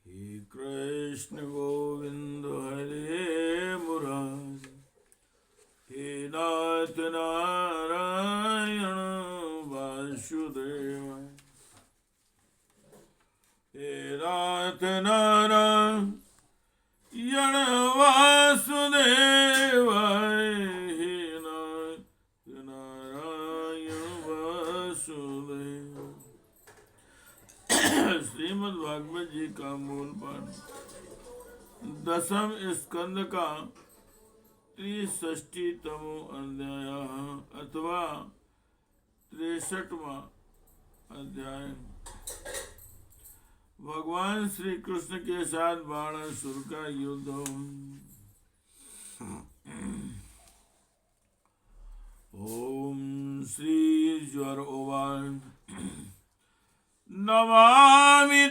हे कृष्ण गोविंद हरे मुरारी, हे नाथ नारायण वासुदेव, हे नाथ नारायण वासुदेव, हे नाथ नारायण वासुदेव। श्रीमद् भागवत जी का मूल पाठ 10वें स्कंद का 63तमो अध्याय अथवा 63वां अध्याय। भगवान श्री कृष्ण के साथ बाणासुर का युद्ध। ओम श्री ज्वर उवाच नमामि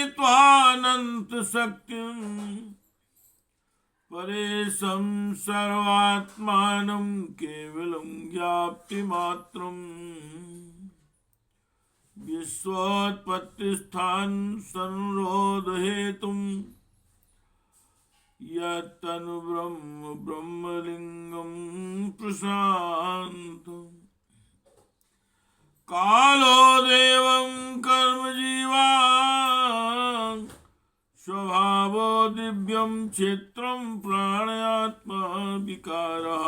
त्वानंत शक्तिं परेशं सर्वात्मानं केवलं ज्ञाप्तिमात्रम् विश्वोत्पत्तिस्थान संरोध हेतुं यत्तनु ब्रह्मलिंगं प्रशान्तं कालो देवं कर्मजीवा स्वभावो दिव्यं क्षेत्रं प्राणयात्मा विकारः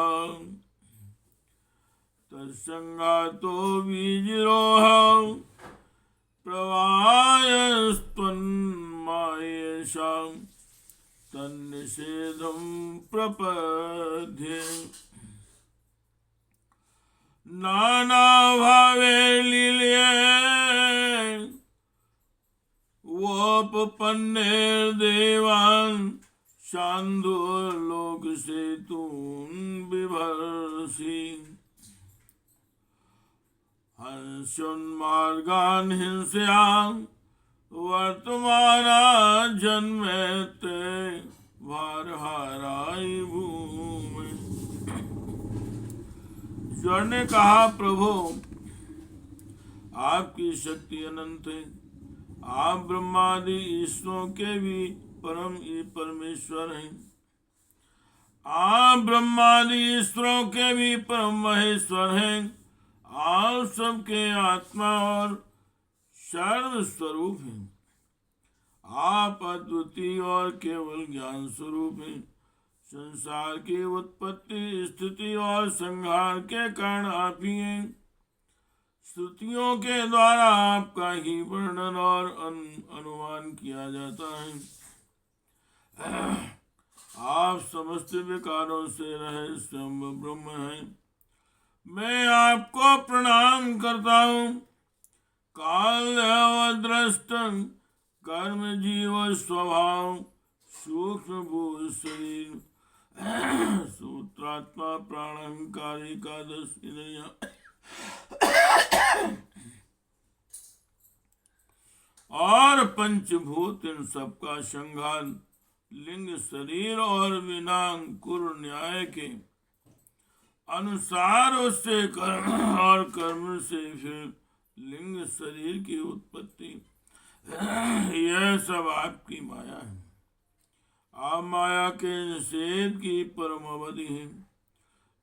तत्संगातो बीजरोह प्रवायस्त्वन्मायेषां तन्निषेधं प्रपद्ये नानाभावे लील्ये वोपपन्नेर्देवान् शान्धुर्लोकसेतून् बिभर्षि हंसोन्मार्गान् हिंस्यां वर्तमाना जन्मेते भारहाराय भूमि। ज्वर ने कहा, प्रभु आपकी शक्ति अनंत है, आप ब्रह्मादि ईश्वरों के भी परम परमेश्वर हैं। आप ब्रह्मादि ईश्वरों के भी परम महेश्वर हैं। आप सबके आत्मा और सर्व स्वरूप हैं। आप अद्वितीय और केवल ज्ञान स्वरूप हैं। संसार की उत्पत्ति, स्थिति और संहार के कारण आप ही हैं। श्रुतियों के द्वारा आपका ही वर्णन और अनुमान किया जाता है। आप समस्त विकारों से रहित स्वयं ब्रह्म हैं। मैं आपको प्रणाम करता हूँ। काल दृष्ट कर्म जीव स्वभाव सूक्ष्म भूत शरीर सूत्रात्मा प्राणहंकारी का 10 इंद्रियां और पंचभूत, इन सबका संघार लिंग शरीर और विनांकुर न्याय के अनुसार उससे कर्म और कर्म से फिर लिंग शरीर की उत्पत्ति, यह सब आपकी माया है। आप माया के निषेध की परम अवधि है।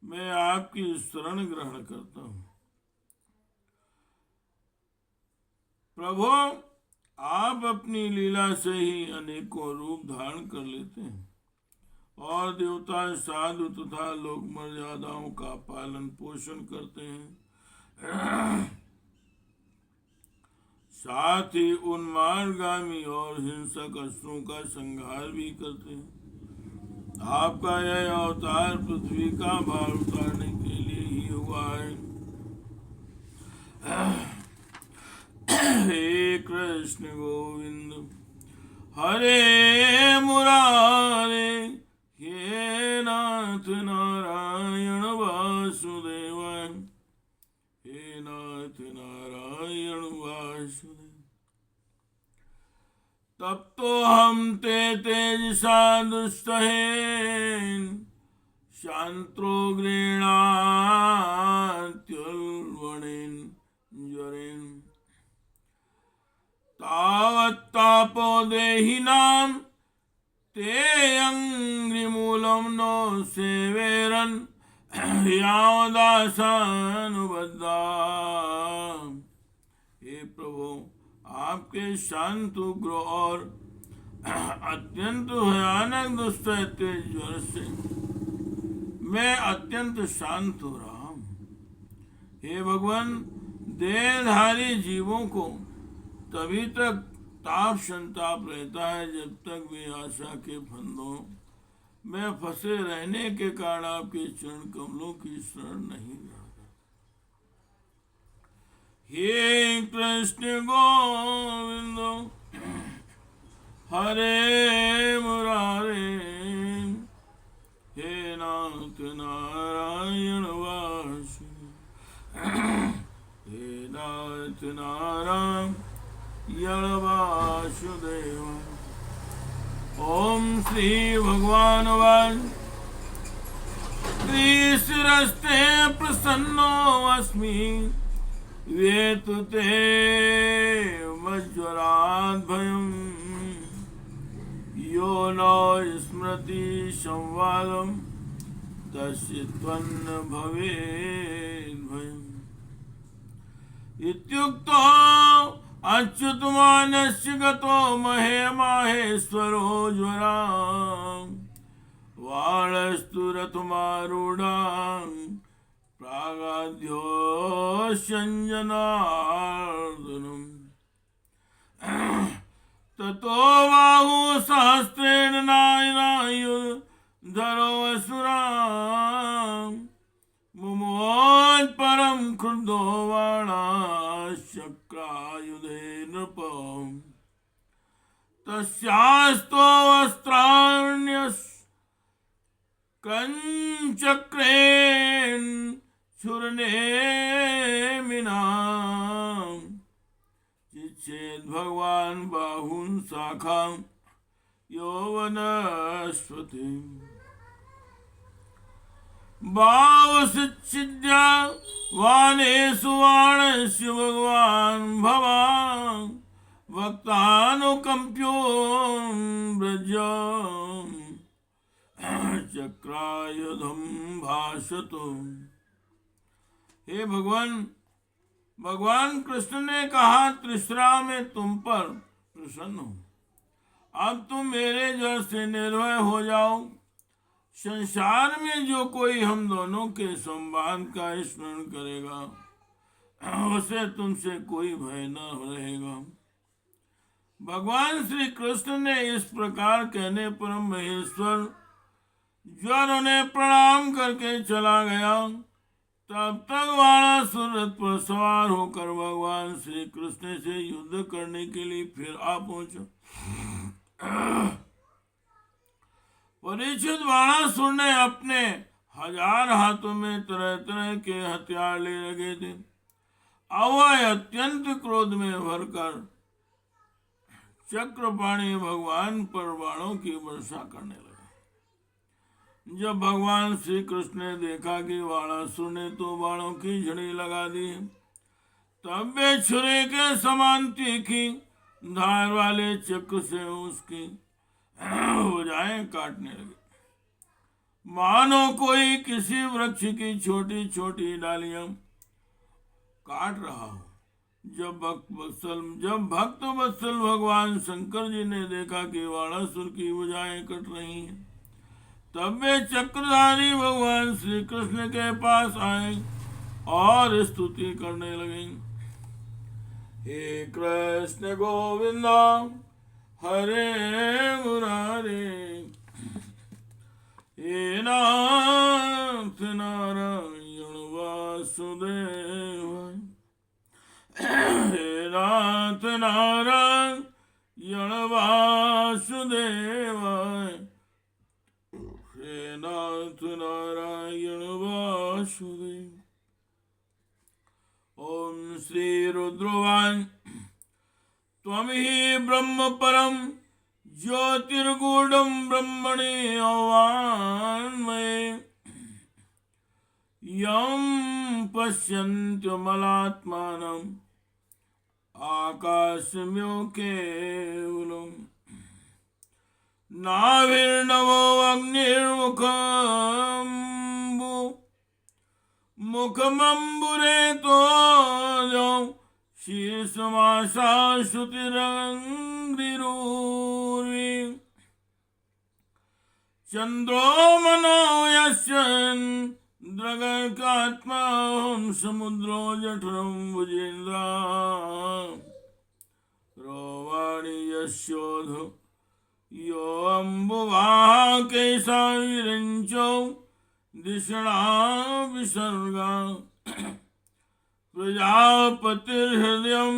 मैं आपकी शरण ग्रहण करता हूँ। प्रभु आप अपनी लीला से ही अनेकों रूप धारण कर लेते हैं और देवता, साधु तथा लोक मर्यादाओं का पालन पोषण करते हैं। साथ ही उन्मार्गामी और हिंसक असुरों का संहार भी करते हैं। आपका यह अवतार पृथ्वी का भार उतारने के लिए ही हुआ है। हे कृष्ण गोविंद हरे मुरारे, हे नाथ नारायण वासुदेव, हे नाथ नारायण वासुदेव। तब तो हम ते तेजसा दुष्टहेन शांतो गृह्णात्युल्बणेन ज्वरेन तावत्तापो देहिनां ते अंग्रिमूलं नो सेवेरन् यावदासानुबद्धा। हे प्रभु, आपके शांत उग्र और अत्यंत भयानक दुष्टैत्य ज्वर से मैं अत्यंत शांत हो रहा हूँ। हे भगवान, देहधारी जीवों को तभी तक ताप संताप रहता है जब तक वे आशा के फंदों में फंसे रहने के कारण आपके चरण कमलों की शरण नहीं जाता। हे कृष्ण गोविंद हरे मुरारे, हे नाथ नारायण वासुदेव, हे नाथ नारायण वासुदेव। ओम श्री भगवान श्रीरस्ते प्रसन्नो अस्मि वेतु ते मज्वरात् भयम् यो न स्मृति संवादं तस्य त्वन्न भवेद् भयम्। इत्युक्तो अच्युतमानस्य गतो महेश्वरो ज्वरा वाळस्तु रथमारूढां प्रागाध्योऽस्यञ्जनार्दनम्। ततो बाहु सहस्रेण नायुधरो असुरां मुमोद परम क्रुद्धो बाणाश्चक्रायुधे नृपम्। तस्यास्तो वस्त्राण्यस् कंचक्रेण छुरनेमिनाम् चिच्छेद भगवान बाहुन शाखां यौवनस्पति। बाहुश्छिद्य वाणेषु वाणस्य भगवान् भवान् भक्तानुकंप्यो व्रज चक्रायुधं भाषतो। हे भगवान कृष्ण ने कहा, त्रिशरा में तुम पर प्रसन्न हूं। अब तुम मेरे ज्वर से निर्भय हो जाओ। संसार में जो कोई हम दोनों के संवाद का स्मरण करेगा उसे तुमसे कोई भय न रहेगा। भगवान श्री कृष्ण ने इस प्रकार कहने पर महेश्वर ज्वर उन्हें प्रणाम करके चला गया। तब तक बाणासुर रथ पर सवार होकर भगवान श्री कृष्ण से युद्ध करने के लिए फिर आ पहुंचा। परीक्षित बाणासुर ने अपने 1000 हाथों में तरह तरह के हथियार ले लगे थे। अब वह अत्यंत क्रोध में भरकर चक्रपाणी भगवान पर बाणों की वर्षा करने लगा। जब भगवान श्री कृष्ण ने देखा कि बाणासुर ने तो बाणों की झड़ी लगा दी, तब वे छुरे के समान तीखी धार वाले चक्र से उसकी भुजाएं काटने लगे, मानो कोई किसी वृक्ष की छोटी छोटी डालियां काट रहा हो। जब भक्त वत्सल भगवान शंकर जी ने देखा कि बाणासुर की भुजाएं कट रही हैं, तब वे चक्रधारी भगवान श्री कृष्ण के पास आए और स्तुति करने लगे। हे कृष्ण गोविंद हरे मुरारे, हे नाथ नारायण वासुदेव, हे नाथ नारायण वासुदेव, हे नाथ नारायण वासुदेव। ओम श्री रुद्रवान् त्वं हि ब्रह्म परम ज्योतिर्गूढ़ं ब्रह्मणि अवान्मये यं पश्यन्त्यमलात्मानम् आकाशमिव केवलम् नाभिर्नवो अग्निर्मुखम्बु मुखमम्बुरेतो शीर्षमाशा श्रुतिरङ्घ्रिरूर्वी चन्द्रो मनो यस्यन्द्रगर्कात्मा समुद्रो जठरं भुजेन्द्रा रोवाणि यस्योधो यो अम्बुवाः केशाविरञ्चो दिशणा विसर्गा प्रजापतिर्हृदयं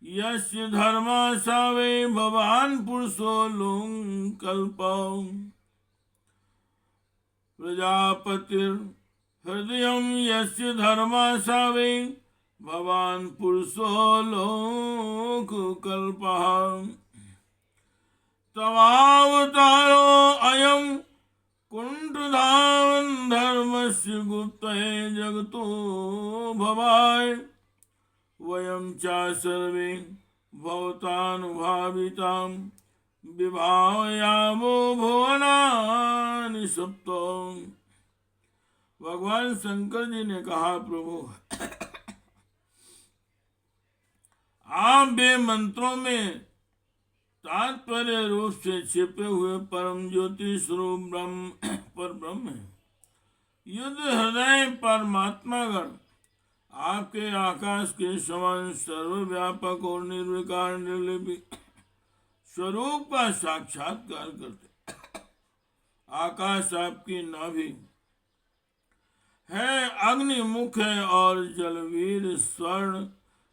यस्य धर्मा सा वै भवान् पुरुषो लोकल्पौ प्रजापतिर्हृदयं यस्य धर्मा सा वै भवान् पुरुषो लोककल्पः तवावतारो अयं कुण्ठधावन् धर्मस्य गुप्तये जगतो भवाय वयं च सर्वे भवतानुभावितां विभावयामो भुवनानि सप्त। भगवान शंकर जी ने कहा, प्रभु आप बे मंत्रों में तात्पर्य रूप से छिपे हुए परम ज्योति स्वरूप ब्रह्म पर ब्रह्म है। युद्ध हृदय परमात्मागण आपके आकाश के समान सर्वव्यापक और निर्विकार निर्लिपि स्वरूप का साक्षात्कार करते। आकाश आपकी नाभि है, अग्नि मुख है और जलवीर स्वर्ण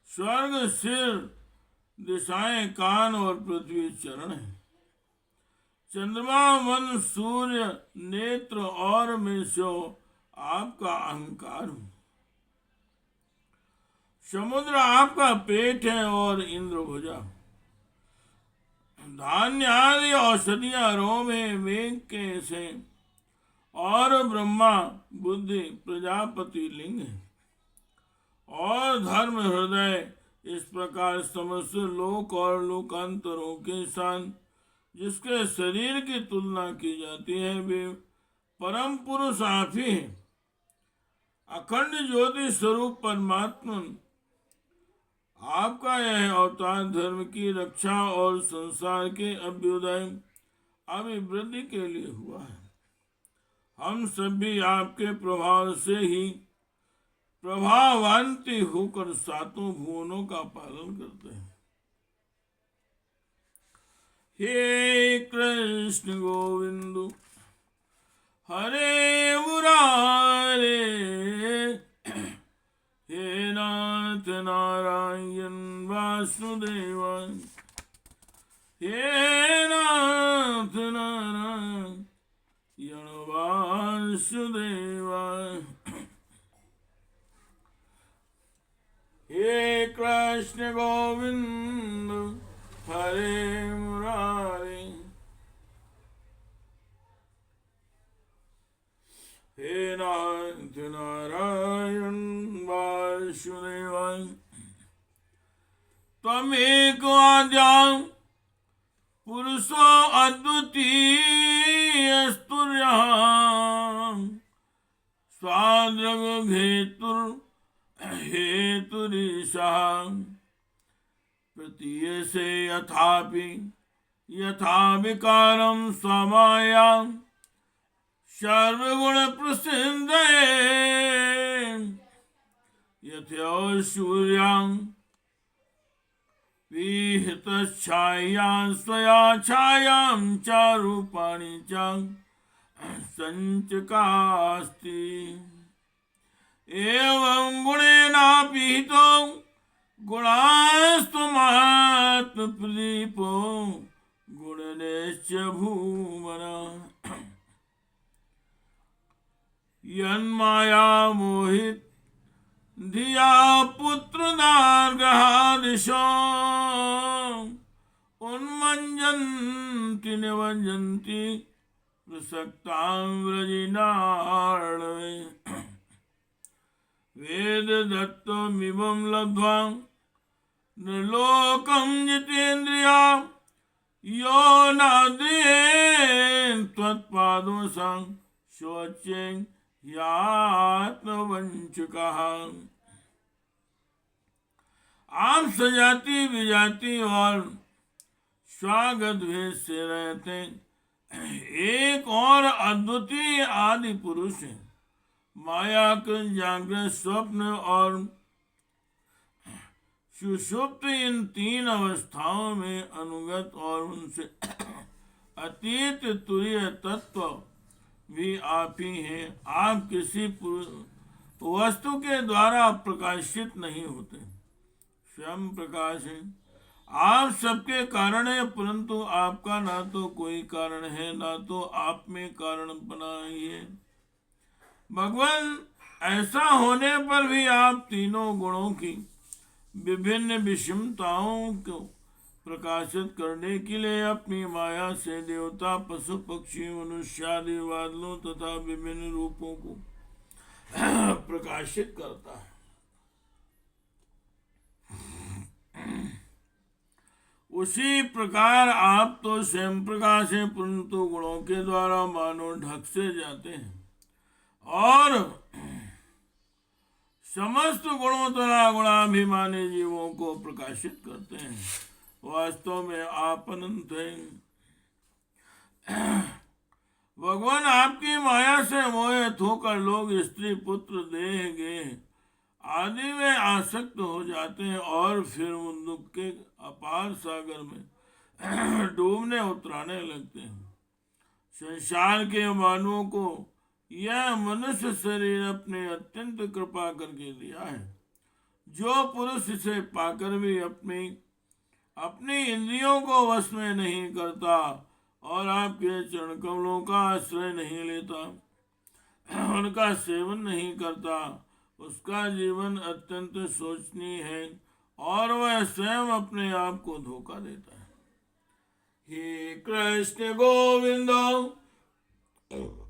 स्वर्ग सिर, दिशाएं कान और पृथ्वी चरण है। चंद्रमा मन सूर्य नेत्र और मेषो आपका अहंकार हूं। समुद्र आपका पेट है और इंद्र भुजा। धान्य आदि औषधियां रोम है, मेघ के से और ब्रह्मा बुद्धि प्रजापति लिंग है और धर्म हृदय। इस प्रकार समस्त लोक और लोकांतरों के साथ जिसके शरीर की तुलना की जाती है वे परम पुरुष आप ही हैं। अखंड ज्योति स्वरूप परमात्मा आपका यह अवतार धर्म की रक्षा और संसार के अभ्युदय अभिवृद्धि के लिए हुआ है। हम सभी आपके प्रभाव से ही प्रभावान्वित होकर सातों भुवनों का पालन करते हैं। हे कृष्ण गोविंद हरे मुरारे, हे नाथ नारायण वासुदेव, हे नाथ नारायण वासुदेव। हे कृष्ण गोविंद हरे मुरारे, हे नाथ नारायण वासुदेव। त्वमेक आद्यं पुरुषो अद्वितीयस्तुर्यः, स्वाद्रगहेतुर् हेतुरीशः, प्रतीयसे यथापि यथा विकारं स्वमाया सर्वगुण प्रसिद्धये, यथो सूर्यं विहितच्छायां स्वया छायां च रूपाणि च संचकास्ति, एवं गुणेनापिहितो गुणास्त्वमात्मप्रदीपो गुणनेश्च भूमन। यन्माया मोहित धिया पुत्रदार्गहादिशो, उन्मञ्जन्ति निवञ्जन्ति प्रसक्तां व्रजिनार्णवे। विदधत्तमिमं लब्ध्वा निर्लोकं जितेन्द्रिया यो नाद्रेन् त्वत्पादोऽसां शोच्यं यात्मवंचकः। आप सजाति विजाति और स्वागत भेद से रहते एक और अद्वितीय आदि पुरुष है। माया के जागृत, स्वप्न और सुषुप्त इन तीन अवस्थाओं में अनुगत और उनसे अतीत तुरीय तत्व भी आप ही हैं। आप किसी वस्तु के द्वारा प्रकाशित नहीं होते, स्वयं प्रकाश है। आप सबके कारण है, परंतु आपका ना तो कोई कारण है, ना तो आप में कारण बना है। भगवान, ऐसा होने पर भी आप तीनों गुणों की विभिन्न विषमताओं को प्रकाशित करने के लिए अपनी माया से देवता, पशु, पक्षी, मनुष्य आदि बादलों तथा विभिन्न रूपों को प्रकाशित करता है। उसी प्रकार आप तो स्वयं प्रकाश हैं, परंतु गुणों के द्वारा मानो ढक से जाते हैं और समस्त गुणों तथा गुणाभिमानी जीवों को प्रकाशित करते हैं। वास्तव में आप अनंत हैं। भगवान, आपकी माया से मोहित होकर लोग स्त्री, पुत्र, देह, गेह आदि में आसक्त हो जाते हैं और फिर उन दुख के अपार सागर में डूबने उतराने लगते हैं। संसार के मानवों को यह मनुष्य शरीर अपने अत्यंत कृपा करके दिया है। जो पुरुष इसे पाकर भी अपनी इंद्रियों को वश में नहीं करता और आपके चरण कमलों का आश्रय नहीं लेता, उनका सेवन नहीं करता, उसका जीवन अत्यंत शोचनीय है और वह स्वयं अपने आप को धोखा देता है। हे कृष्ण गोविंद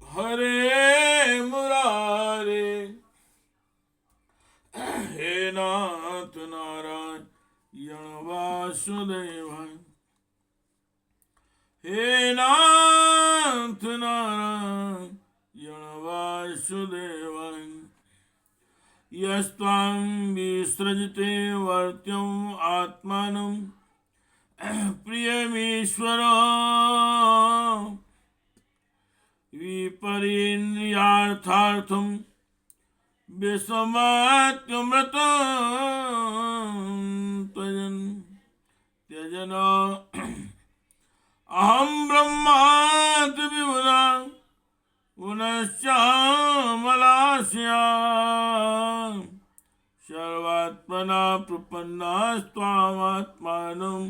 हरे मुरारे, हे नाथ नारायण वासुदेव, हे नाथ नारायण वासुदेव। यस्त्वां विसृजते वर्त्यं आत्मानं प्रियमीश्वर विपरीन्द्रियार्थार्थं विषमात्मृतं त्यजन अहं ब्रह्मात् विबुधा पुनश्चामलास्या सर्वात्मना प्रपन्नास्त्वामात्मानं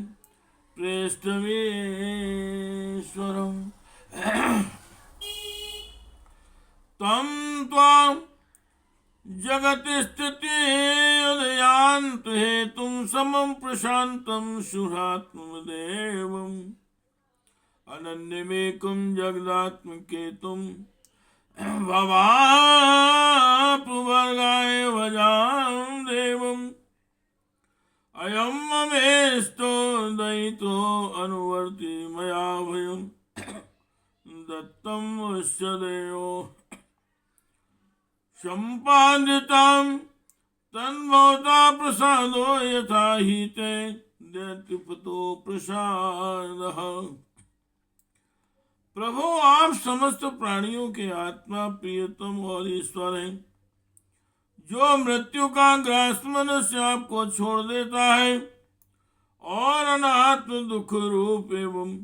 प्रेष्ठमीश्वरम्। तं त्वां जगति स्थिति उदयान्त हेतुं समं प्रशान्तं शुभात्मदेवम् अनन्यमेकं जगदात्मकेतुं भवाप्नुवर्गाय भजां देवम्। अयं ममेस्तो दयितो अनुवर्ति मया भयं दत्तं वश्य देवो सम्पादितं तन्भवता प्रसादो यथा हि ते दैत्यपतो प्रसादः। प्रभु, आप समस्त प्राणियों के आत्मा, प्रियतम और ईश्वर हैं। जो मृत्यु का ग्रास मनुष्य आपको छोड़ देता है और अनात्म दुख रूप एवं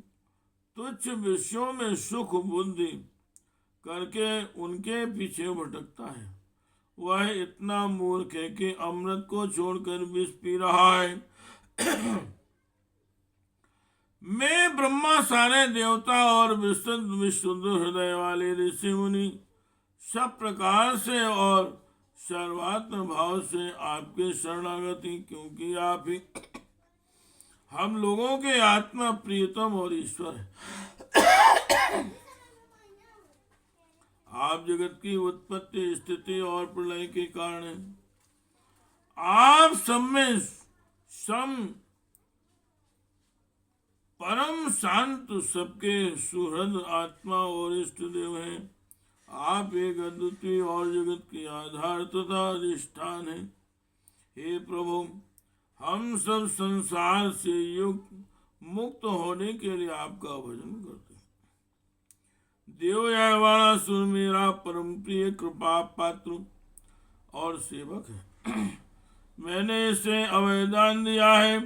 तुच्छ विषयों में सुख बुद्धि करके उनके पीछे भटकता है, वह इतना मूर्ख है कि अमृत को छोड़कर विष पी रहा है। मैं ब्रह्मा, सारे देवता और विशुद्ध हृदय वाले ऋषि मुनि सब प्रकार से और सर्वात्म भाव से आपके शरणागति, क्योंकि आप ही हम लोगों के आत्मा, प्रियतम और ईश्वर है। आप जगत की उत्पत्ति, स्थिति और प्रलय के कारण हैं। आप सब में सम परम शांत सबके सुहृद आत्मा और इष्ट देव हैं। आप एक अद्वितीय और जगत के आधार तथा अधिष्ठान हैं। हे प्रभु, हम सब संसार से युक्त मुक्त होने के लिए आपका भजन करते हैं। देवयावाणासुर मेरा परम प्रिय कृपा पात्र और सेवक है। मैंने इसे अवैदान दिया है।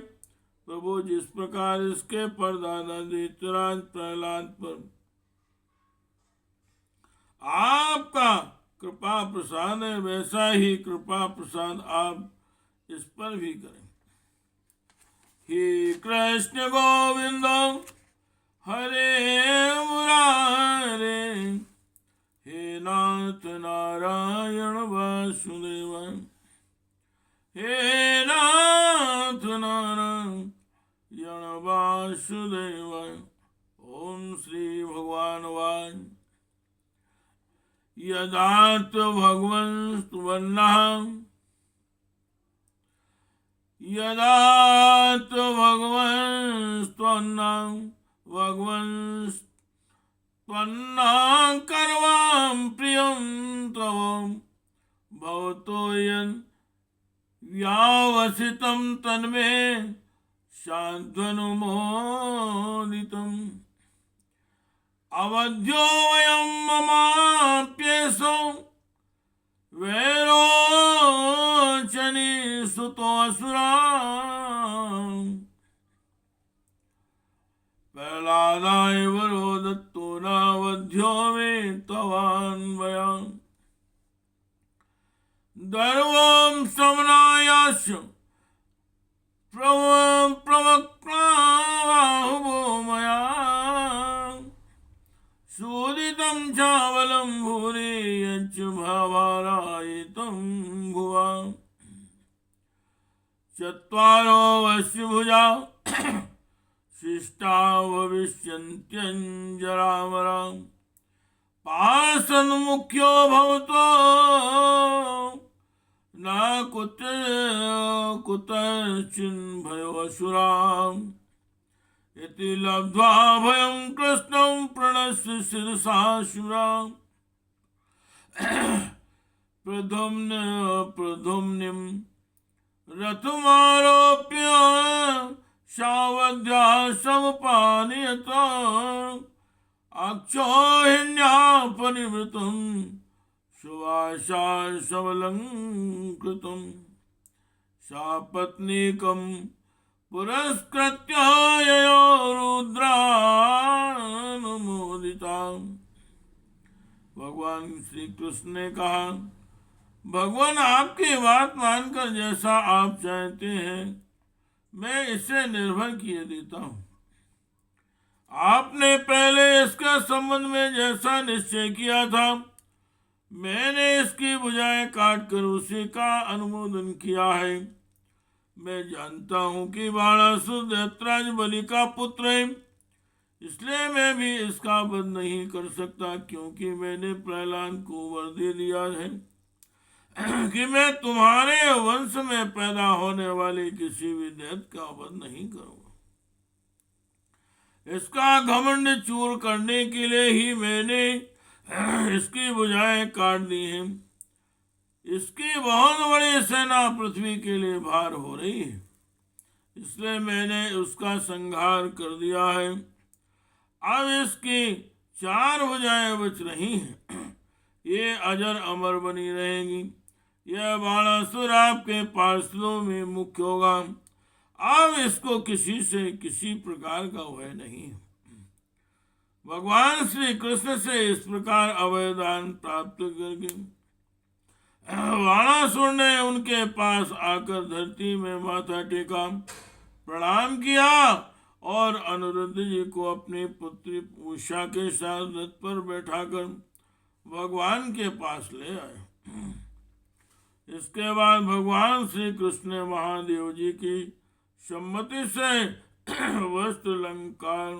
प्रभु, जिस प्रकार इसके परदादा दैत्यराज प्रहलाद पर आपका कृपा प्रसाद है, वैसा ही कृपा प्रसाद आप इस पर भी करें। हे कृष्ण गोविंद हरे मुरारे, हे नाथ नारायण वासुदेव, हे नाथ नारायण वासुदेव। ओम श्री भगवान वाच। यदात भगवन् स्तुवन्नः, यदात भगवन् स्तुवन्नः, भगवन् स्तुवन्नः कर्वां प्रियं तव, भवतो यन् व्यावसितं तन्मे शान्त्वनुमोदितम्। अवध्यो वयं ममाप्येषो वैरोचनी सुतोऽसुरा, प्रह्लादाय वरो दत्तो नावध्यो मे तवान्वया, गर्वं समनायास्य प्रवक्त्राहुवो मया, सूदितं चावलं भूरि यच्च भावारायितं भुवा, चत्वारो वश्यभुजा शिष्टा भविष्यन्त्यञ्जरामरा, पार्षन्मुख्यो भवतो न कुतश्चिन्भयोऽसुराम्, इति लब्ध्वा भयं कृष्णं प्रणश्य शिरसा शुरा, प्रद्युम्निं रथमारोप्य सावध्या समपानयत, अक्षोहिण्यापनिवृतं सुवासा सबलङ्कृतं, सापत्नीकं पुरस्कृत्य ययो रुद्रानुमोदिता। भगवान श्री कृष्ण ने कहा, भगवान आपकी बात मानकर जैसा आप चाहते हैं मैं इसे निर्भर किए देता हूँ। आपने पहले इसका संबंध में जैसा निश्चय किया था मैंने इसकी भुजाएं काटकर उसी का अनुमोदन किया है। मैं जानता हूं कि बाणासुर दैत्यराज बलि का पुत्र है, इसलिए मैं भी इसका वध नहीं कर सकता, क्योंकि मैंने प्रहलाद को वर दे दिया है कि मैं तुम्हारे वंश में पैदा होने वाले किसी भी दैत्य का वध नहीं करूंगा। इसका घमंड चूर करने के लिए ही मैंने इसकी भुजाएं काट दी हैं। इसकी बहुत बड़ी सेना पृथ्वी के लिए भार हो रही है, इसलिए मैंने उसका संहार कर दिया है। अब इसकी 4 भुजाएं बच रही हैं, ये अजर अमर बनी रहेंगी। यह बाणासुर आपके पार्षदों में मुख्य होगा। अब इसको किसी से किसी प्रकार का भय नहीं है। भगवान श्री कृष्ण से इस प्रकार अभयदान प्राप्त करके बाणासुर ने उनके पास आकर धरती में माथा टेका, प्रणाम किया और अनिरुद्ध जी को अपनी पुत्री उषा के साथ रथ पर बैठाकर भगवान के पास ले आए। इसके बाद भगवान श्री कृष्ण ने महादेव जी की सम्मति से वस्त्र अलंकार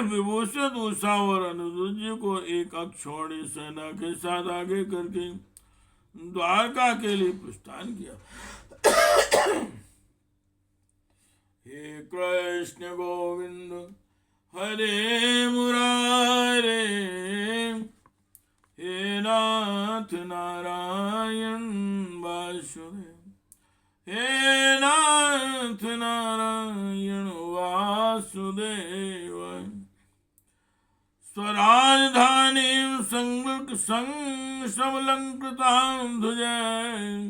विभूषित उषा और अनिरुद्ध जी को एक अक्षौणी सेना के साथ आगे करके द्वारका के लिए प्रस्थान किया। हे कृष्ण गोविंद हरे मुरारे, हे नाथ नारायण वासुदेव, हे नाथ नारायण वासुदेव। स्वराजधानीं संलंकृतां धुजै,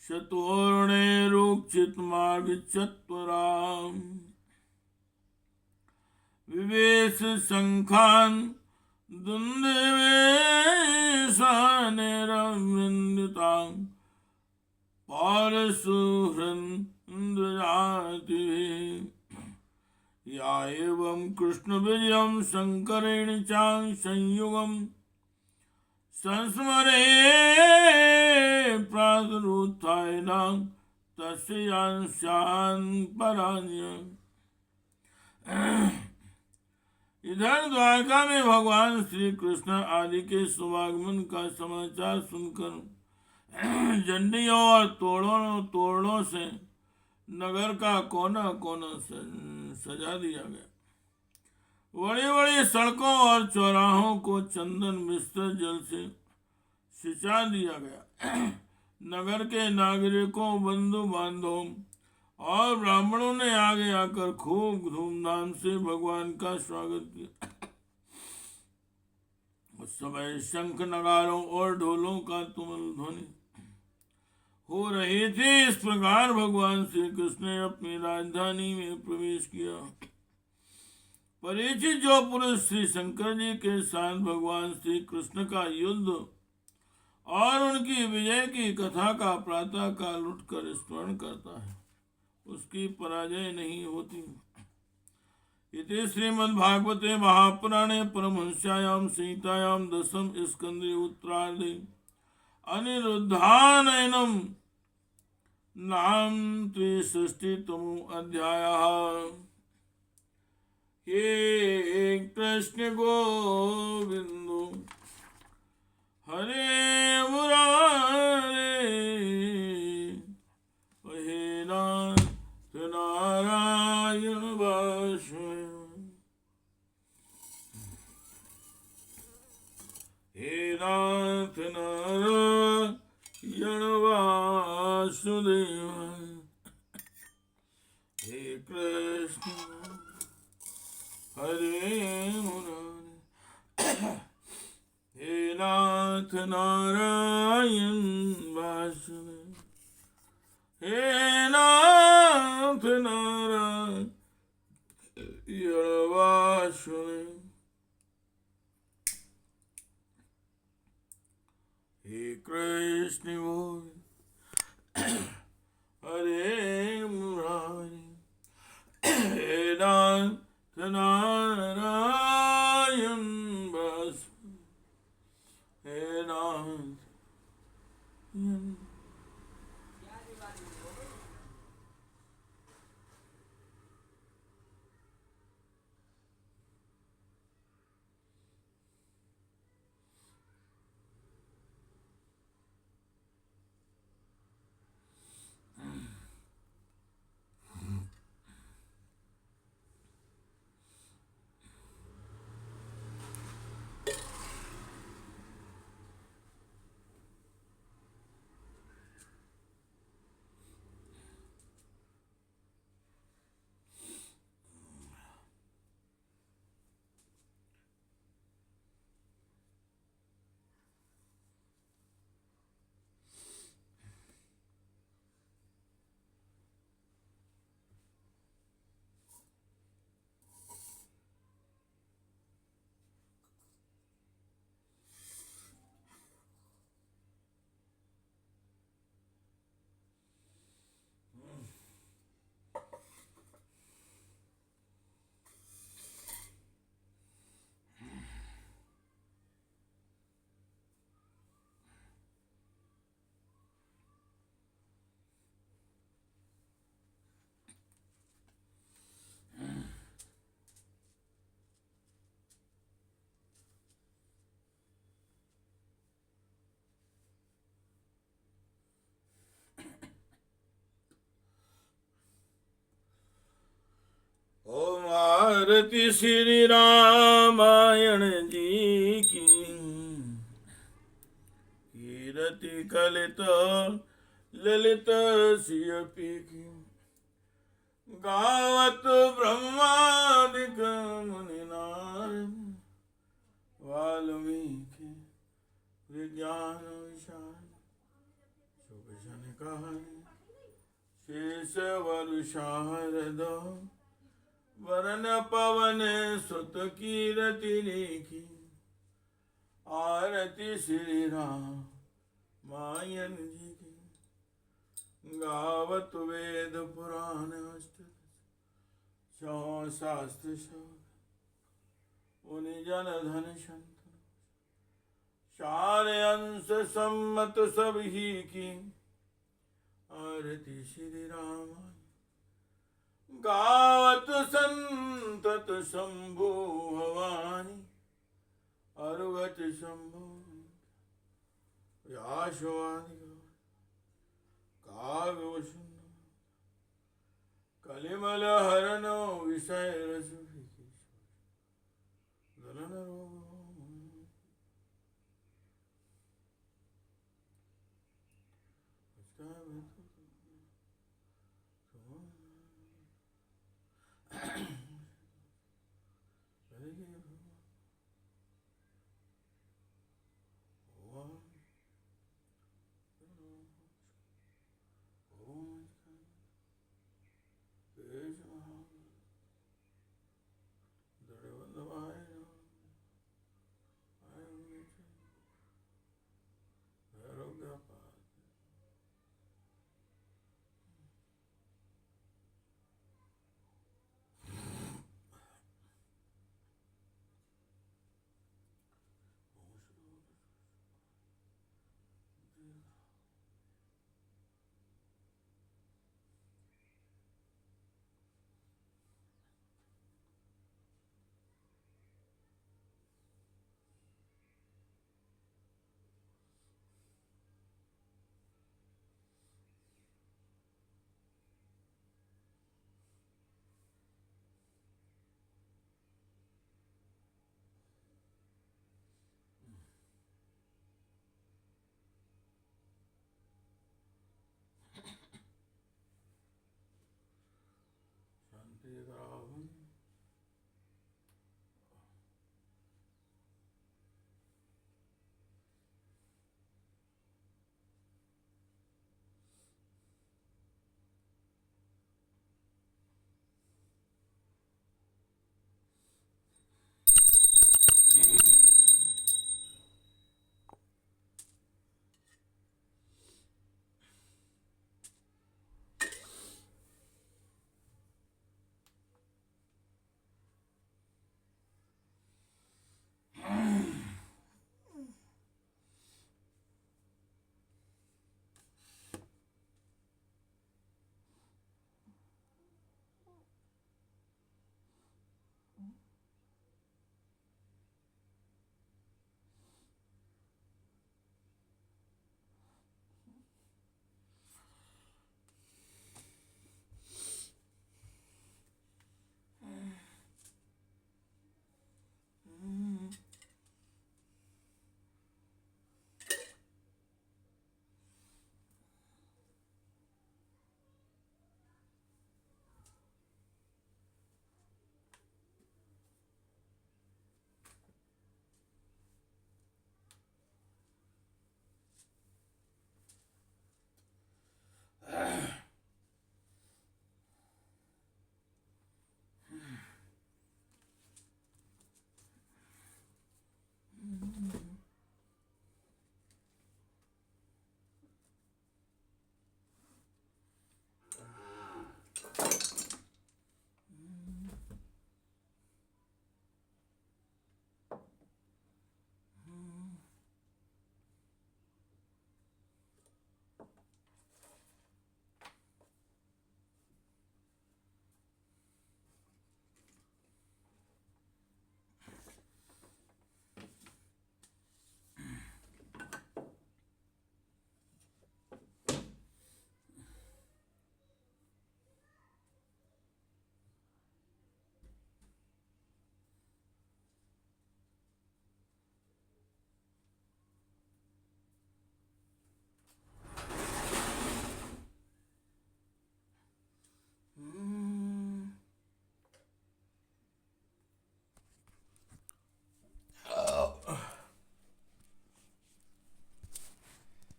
शतोर्णैरुक्षित मार्गचत्वराम्, विवेश शंखान् दुन्दुभेशानेरवृन्दितां, पारशुहृन्द्रजातिभिः। या एवं कृष्ण विजयं शंकरेण चां संयुगं, संस्मरे प्रातरुत्थाय तस्यां परान्य। इधर द्वारका में भगवान श्री कृष्ण आदि के शुभागमन का समाचार सुनकर झंडियों और तोरणों से नगर का कोना कोना सजा दिया गया। बड़ी बड़ी सड़कों और चौराहों को चंदन मिश्रित जल से सिंचा दिया गया। नगर के नागरिकों, बंधु बांधवों और ब्राह्मणों ने आगे आकर खूब धूमधाम से भगवान का स्वागत किया। उस समय शंख नगारों और ढोलों का तुमुल ध्वनि हो रही थी। इस प्रकार भगवान श्री कृष्ण ने अपनी राजधानी में प्रवेश किया। परिचित जो पुरुष श्री शंकर जी के साथ भगवान श्री कृष्ण का युद्ध और उनकी विजय की कथा का प्रातः काल उठकर स्मरण करता है, उसकी पराजय नहीं होती। इति श्रीमद्भागवते महापुराणे परमहंस्यायां संहितायां दशम स्कंदे उत्तरार्धे अनिरुद्धानयनम नाम 63तमो अध्यायः। हे कृष्ण गोविंदो हरे मुरारे, हे नाथ नारायण वासुदेव, हे नाथ नारायण वासुदेव, हे कृष्ण हरे मुरारे, हे नाथ नारायण वासुदेव, हे नाथ नारायण वासुदेव, हे कृष्ण गोविंद हरे मुरारे, हे नाथ नारायण वासुदेव, हे नाथ। श्री रामायण जी की कीरति कलित ललित सियपी की गावत ब्रह्मादिक मुनि नारद वाल्मीकि विज्ञान विशाल शुभ जन कहानी शेष वरुषारद वरन पवन सुत कीरति लिखी आरती श्री रामायण जी की गावत वेद पुराण शास्त्र मुनि जन धन संत सारे अंश सम्मत सब ही की आरती श्री रामायण गावत संतत शंभु भवानी अरुगत शंभु व्यासवादी काव्य कलिमल हरण विषय रस दलन